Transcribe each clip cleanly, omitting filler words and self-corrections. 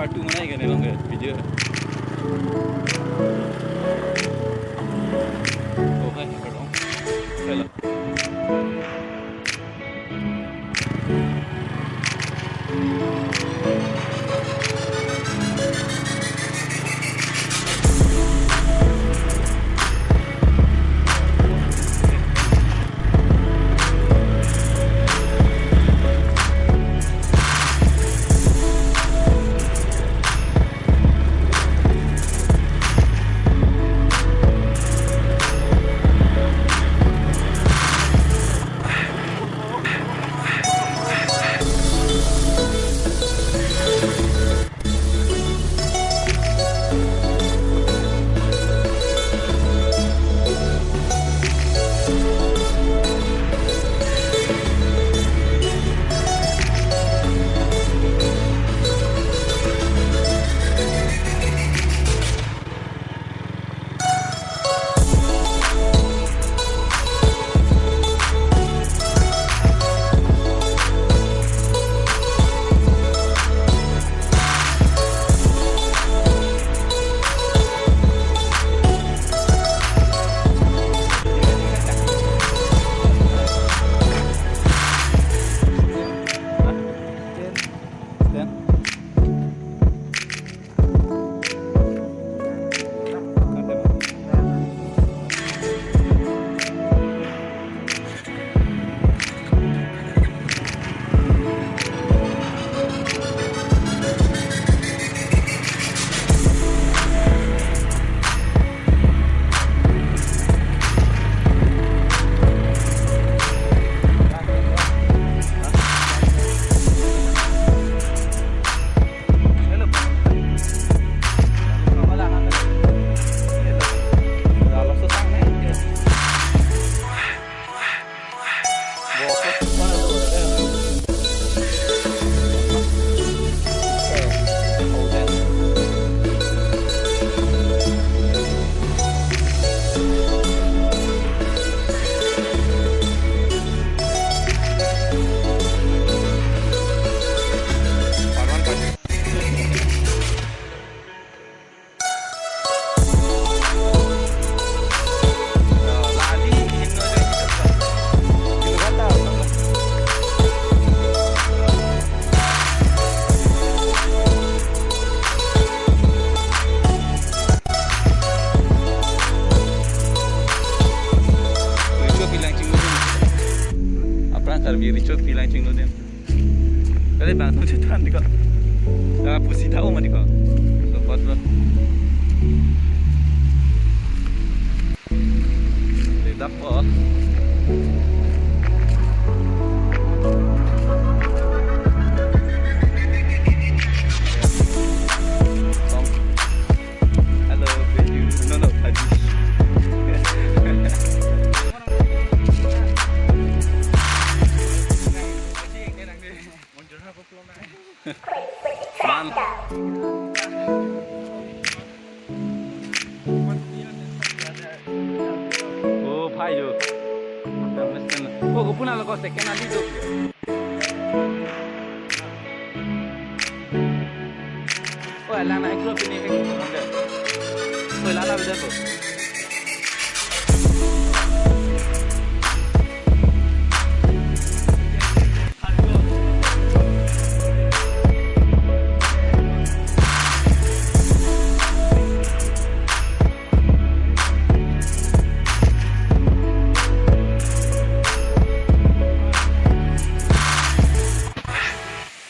part 2 mana ikan ni long video. Oh hai, pardon. Hello. Richard bilang cing dia. Kali bang tu cetan dika. Dah pusi tahu mah dika. So patut. Tidak apa. Hello, baby. No, tadi. Man. Oh, payo. Oh, kau pun nak kau second ali tu. Oh, lana ekor pilih ekor mana? Oh, lana beda tu.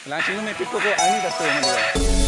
Langsung main pikuk ko angin dah tu mana dia.